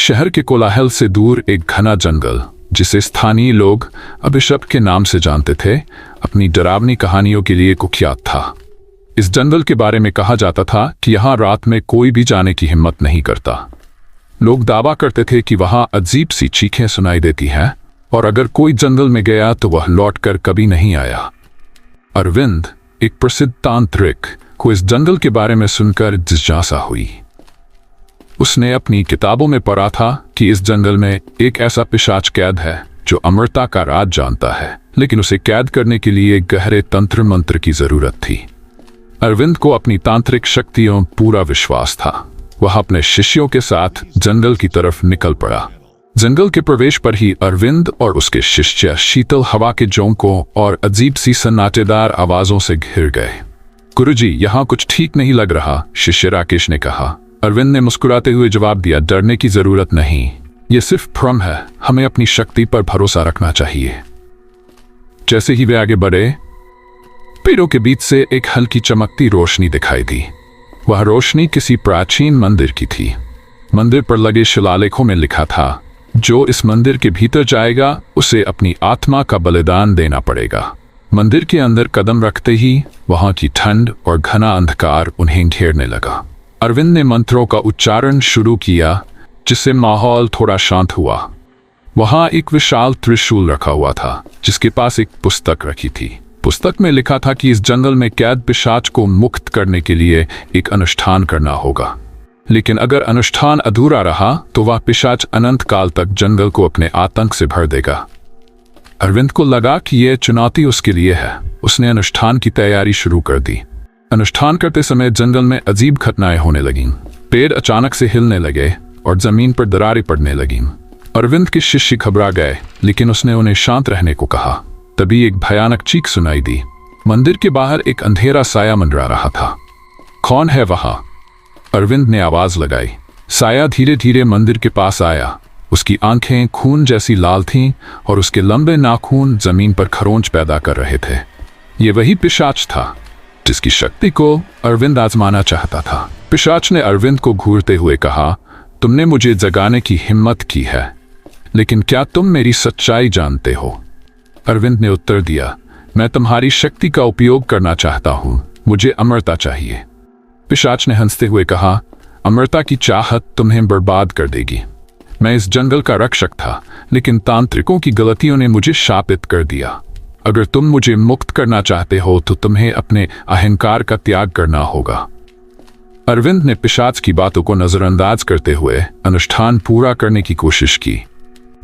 शहर के कोलाहल से दूर एक घना जंगल, जिसे स्थानीय लोग अभिशप्त के नाम से जानते थे, अपनी डरावनी कहानियों के लिए कुख्यात था। इस जंगल के बारे में कहा जाता था कि यहाँ रात में कोई भी जाने की हिम्मत नहीं करता। लोग दावा करते थे कि वहाँ अजीब सी चीखें सुनाई देती हैं और अगर कोई जंगल में गया तो वह लौटकर कभी नहीं आया। अरविंद, एक प्रसिद्ध तांत्रिक, को इस जंगल के बारे में सुनकर जिज्ञासा हुई। उसने अपनी किताबों में पढ़ा था कि इस जंगल में एक ऐसा पिशाच कैद है जो अमरता का राज जानता है, लेकिन उसे कैद करने के लिए गहरे तंत्र मंत्र की जरूरत थी। अरविंद को अपनी तांत्रिक शक्तियों पूरा विश्वास था। वह अपने शिष्यों के साथ जंगल की तरफ निकल पड़ा। जंगल के प्रवेश पर ही अरविंद और उसके शिष्य शीतल हवा के झोंकों और अजीब सी सन्नाटेदार आवाजों से घिर गए। गुरुजी, यहाँ कुछ ठीक नहीं लग रहा, शिष्य राकेश ने कहा। अरविंद ने मुस्कुराते हुए जवाब दिया, डरने की जरूरत नहीं, ये सिर्फ भ्रम है। हमें अपनी शक्ति पर भरोसा रखना चाहिए। जैसे ही वे आगे बढ़े, पेड़ों के बीच से एक हल्की चमकती रोशनी दिखाई दी। वह रोशनी किसी प्राचीन मंदिर की थी। मंदिर पर लगे शिलालेखों में लिखा था, जो इस मंदिर के भीतर जाएगा उसे अपनी आत्मा का बलिदान देना पड़ेगा। मंदिर के अंदर कदम रखते ही वहां की ठंड और घना अंधकार उन्हें घेरने लगा। अरविंद ने मंत्रों का उच्चारण शुरू किया, जिससे माहौल थोड़ा शांत हुआ। वहां एक विशाल त्रिशूल रखा हुआ था, जिसके पास एक पुस्तक रखी थी। पुस्तक में लिखा था कि इस जंगल में कैद पिशाच को मुक्त करने के लिए एक अनुष्ठान करना होगा, लेकिन अगर अनुष्ठान अधूरा रहा तो वह पिशाच अनंत काल तक जंगल को अपने आतंक से भर देगा। अरविंद को लगा कि यह चुनौती उसके लिए है। उसने अनुष्ठान की तैयारी शुरू कर दी। अनुष्ठान करते समय जंगल में अजीब घटनाएं होने लगीं। पेड़ अचानक से हिलने लगे और जमीन पर दरारें पड़ने लगीं। अरविंद के शिष्य घबरा गए, लेकिन उसने उन्हें शांत रहने को कहा। तभी एक भयानक चीख सुनाई दी। मंदिर के बाहर एक अंधेरा साया मंडरा रहा था। कौन है वहां? अरविंद ने आवाज लगाई। साया धीरे धीरे मंदिर के पास आया। उसकी आंखें खून जैसी लाल थीं और उसके लंबे नाखून जमीन पर खरोंच पैदा कर रहे थे। ये वही पिशाच था जिसकी शक्ति को अरविंद आजमाना चाहता था। पिशाच ने अरविंद को घूरते हुए कहा, तुमने मुझे जगाने की हिम्मत की है, लेकिन क्या तुम मेरी सच्चाई जानते हो? अरविंद ने उत्तर दिया, मैं तुम्हारी शक्ति का उपयोग करना चाहता हूं, मुझे अमरता चाहिए। पिशाच ने हंसते हुए कहा, अमरता की चाहत तुम्हें बर्बाद कर देगी। मैं इस जंगल का रक्षक था, लेकिन तांत्रिकों की गलतियों ने मुझे शापित कर दिया। अगर तुम मुझे मुक्त करना चाहते हो तो तुम्हें अपने अहंकार का त्याग करना होगा। अरविंद ने पिशाच की बातों को नजरअंदाज करते हुए अनुष्ठान पूरा करने की कोशिश की।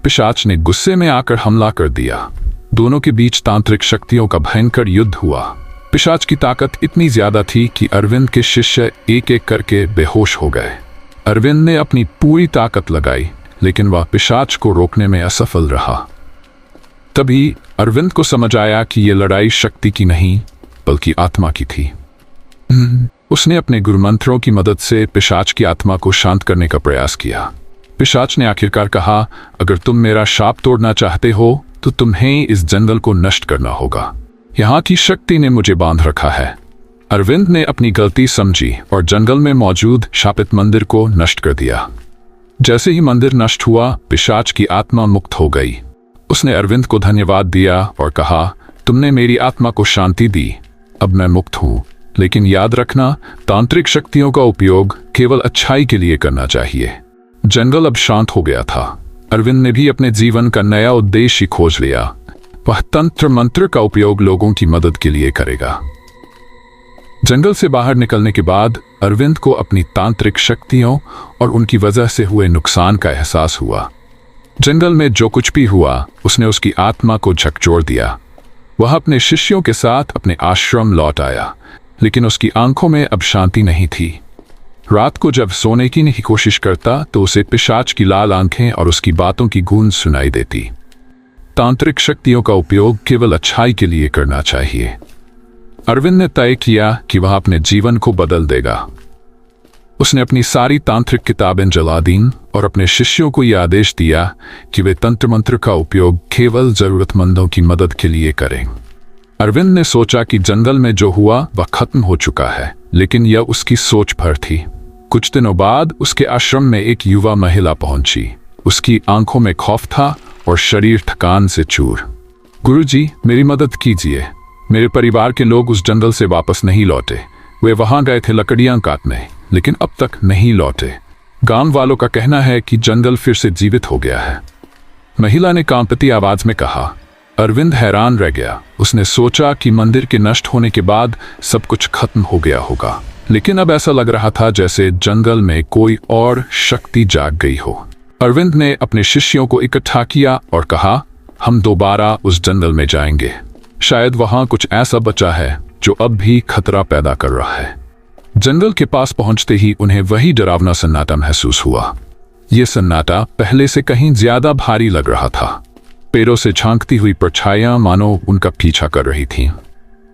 पिशाच ने गुस्से में आकर हमला कर दिया। दोनों के बीच तांत्रिक शक्तियों का भयंकर युद्ध हुआ। पिशाच की ताकत इतनी ज्यादा थी कि अरविंद के शिष्य एक एक करके बेहोश हो गए। अरविंद ने अपनी पूरी ताकत लगाई, लेकिन वह पिशाच को रोकने में असफल रहा। तभी अरविंद को समझ आया कि यह लड़ाई शक्ति की नहीं बल्कि आत्मा की थी। उसने अपने गुरुमंत्रों की मदद से पिशाच की आत्मा को शांत करने का प्रयास किया। पिशाच ने आखिरकार कहा, अगर तुम मेरा शाप तोड़ना चाहते हो तो तुम्हें इस जंगल को नष्ट करना होगा। यहाँ की शक्ति ने मुझे बांध रखा है। अरविंद ने अपनी गलती समझी और जंगल में मौजूद शापित मंदिर को नष्ट कर दिया। जैसे ही मंदिर नष्ट हुआ, पिशाच की आत्मा मुक्त हो गई। उसने अरविंद को धन्यवाद दिया और कहा, तुमने मेरी आत्मा को शांति दी, अब मैं मुक्त हूं। लेकिन याद रखना, तांत्रिक शक्तियों का उपयोग केवल अच्छाई के लिए करना चाहिए। जंगल अब शांत हो गया था। अरविंद ने भी अपने जीवन का नया उद्देश्य खोज लिया। वह तंत्र मंत्र का उपयोग लोगों की मदद के लिए करेगा। जंगल से बाहर निकलने के बाद अरविंद को अपनी तांत्रिक शक्तियों और उनकी वजह से हुए नुकसान का एहसास हुआ। जंगल में जो कुछ भी हुआ, उसने उसकी आत्मा को झकझोर दिया। वह अपने शिष्यों के साथ अपने आश्रम लौट आया, लेकिन उसकी आंखों में अब शांति नहीं थी। रात को जब सोने की नहीं कोशिश करता तो उसे पिशाच की लाल आंखें और उसकी बातों की गूंज सुनाई देती। तांत्रिक शक्तियों का उपयोग केवल अच्छाई के लिए करना चाहिए। अरविंद ने तय किया कि वह अपने जीवन को बदल देगा। उसने अपनी सारी तांत्रिक किताबें जला दीं और अपने शिष्यों को यह आदेश दिया कि वे तंत्र मंत्र का उपयोग केवल जरूरतमंदों की मदद के लिए करें। अरविंद ने सोचा कि जंगल में जो हुआ वह खत्म हो चुका है, लेकिन यह उसकी सोच भर थी। कुछ दिनों बाद उसके आश्रम में एक युवा महिला पहुंची। उसकी आंखों में खौफ था और शरीर थकान से चूर। गुरुजी, मेरी मदद कीजिए। मेरे परिवार के लोग उस जंगल से वापस नहीं लौटे। वे वहां गए थे लकड़ियां काटने, लेकिन अब तक नहीं लौटे। गांव वालों का कहना है कि जंगल फिर से जीवित हो गया है। महिला ने कांपती आवाज में कहा। अरविंद हैरान रह गया। उसने सोचा कि मंदिर के नष्ट होने के बाद सब कुछ खत्म हो गया होगा, लेकिन अब ऐसा लग रहा था जैसे जंगल में कोई और शक्ति जाग गई हो। अरविंद ने अपने शिष्यों को इकट्ठा किया और कहा, हम दोबारा उस जंगल में जाएंगे। शायद वहां कुछ ऐसा बचा है जो अब भी खतरा पैदा कर रहा है। जंगल के पास पहुंचते ही उन्हें वही डरावना सन्नाटा महसूस हुआ। यह सन्नाटा पहले से कहीं ज्यादा भारी लग रहा था। पेड़ों से झांकती हुई परछाइयां मानो उनका पीछा कर रही थीं।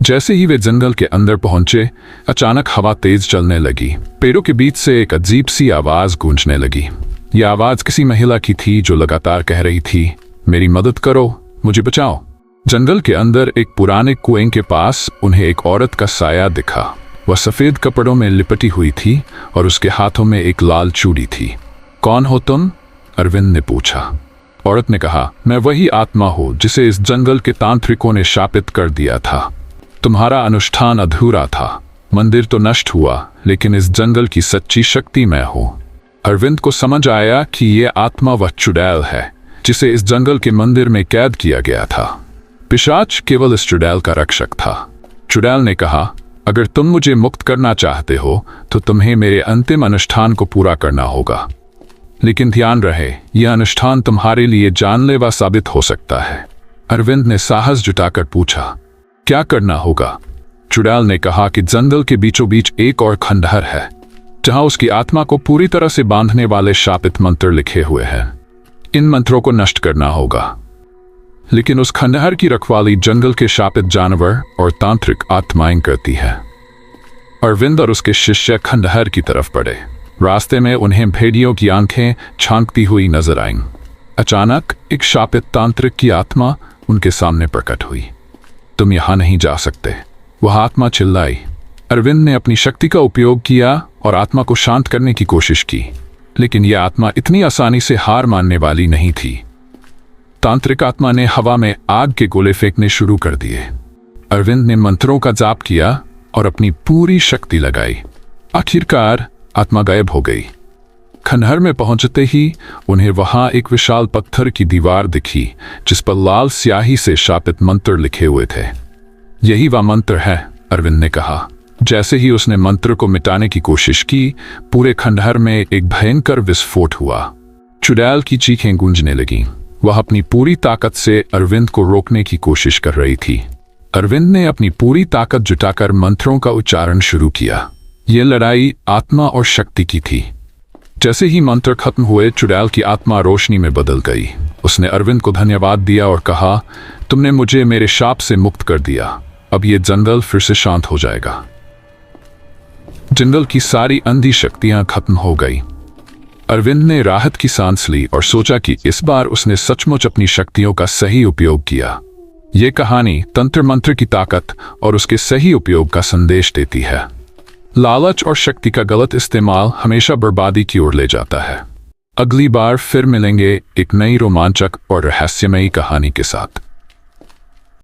जैसे ही वे जंगल के अंदर पहुंचे, अचानक हवा तेज चलने लगी। पेड़ों के बीच से एक अजीब सी आवाज गूंजने लगी। यह आवाज किसी महिला की थी जो लगातार कह रही थी, मेरी मदद करो, मुझे बचाओ। जंगल के अंदर एक पुराने कुएं के पास उन्हें एक औरत का साया दिखा। वह सफेद कपड़ों में लिपटी हुई थी और उसके हाथों में एक लाल चूड़ी थी। कौन हो तुम? अरविंद ने पूछा। औरत ने कहा, मैं वही आत्मा हूं जिसे इस जंगल के तांत्रिकों ने शापित कर दिया था। तुम्हारा अनुष्ठान अधूरा था। मंदिर तो नष्ट हुआ, लेकिन इस जंगल की सच्ची शक्ति मैं हूं। अरविंद को समझ आया कि यह आत्मा वह चुड़ैल है जिसे इस जंगल के मंदिर में कैद किया गया था। पिशाच केवल इस चुड़ैल का रक्षक था। चुड़ैल ने कहा, अगर तुम मुझे मुक्त करना चाहते हो तो तुम्हें मेरे अंतिम अनुष्ठान को पूरा करना होगा। लेकिन ध्यान रहे, यह अनुष्ठान तुम्हारे लिए जानलेवा साबित हो सकता है। अरविंद ने साहस जुटाकर पूछा, क्या करना होगा? चुड़ैल ने कहा कि जंगल के बीचों बीच एक और खंडहर है जहां उसकी आत्मा को पूरी तरह से बांधने वाले शापित मंत्र लिखे हुए हैं। इन मंत्रों को नष्ट करना होगा। लेकिन उस खंडहर की रखवाली जंगल के शापित जानवर और तांत्रिक आत्माएं करती है। अरविंद और उसके शिष्य खंडहर की तरफ बढ़े। रास्ते में उन्हें भेड़ियों की आंखें झांकती हुई नजर आईं। अचानक एक शापित तांत्रिक की आत्मा उनके सामने प्रकट हुई। तुम यहां नहीं जा सकते, वह आत्मा चिल्लाई। अरविंद ने अपनी शक्ति का उपयोग किया और आत्मा को शांत करने की कोशिश की, लेकिन यह आत्मा इतनी आसानी से हार मानने वाली नहीं थी। तांत्रिक आत्मा ने हवा में आग के गोले फेंकने शुरू कर दिए। अरविंद ने मंत्रों का जाप किया और अपनी पूरी शक्ति लगाई। आखिरकार आत्मा गायब हो गई। खंडहर में पहुंचते ही उन्हें वहां एक विशाल पत्थर की दीवार दिखी जिस पर लाल स्याही से शापित मंत्र लिखे हुए थे। यही वह मंत्र है, अरविंद ने कहा। जैसे ही उसने मंत्र को मिटाने की कोशिश की, पूरे खंडहर में एक भयंकर विस्फोट हुआ। चुड़ैल की चीखें गूंजने लगीं। वह अपनी पूरी ताकत से अरविंद को रोकने की कोशिश कर रही थी। अरविंद ने अपनी पूरी ताकत जुटाकर मंत्रों का उच्चारण शुरू किया। यह लड़ाई आत्मा और शक्ति की थी। जैसे ही मंत्र खत्म हुए, चुड़ैल की आत्मा रोशनी में बदल गई। उसने अरविंद को धन्यवाद दिया और कहा, तुमने मुझे मेरे शाप से मुक्त कर दिया। अब यह जंगल फिर से शांत हो जाएगा। जंगल की सारी अंधी शक्तियां खत्म हो गई। अरविंद ने राहत की सांस ली और सोचा कि इस बार उसने सचमुच अपनी शक्तियों का सही उपयोग किया। यह कहानी तंत्र मंत्र की ताकत और उसके सही उपयोग का संदेश देती है। लालच और शक्ति का गलत इस्तेमाल हमेशा बर्बादी की ओर ले जाता है। अगली बार फिर मिलेंगे एक नई रोमांचक और रहस्यमयी कहानी के साथ।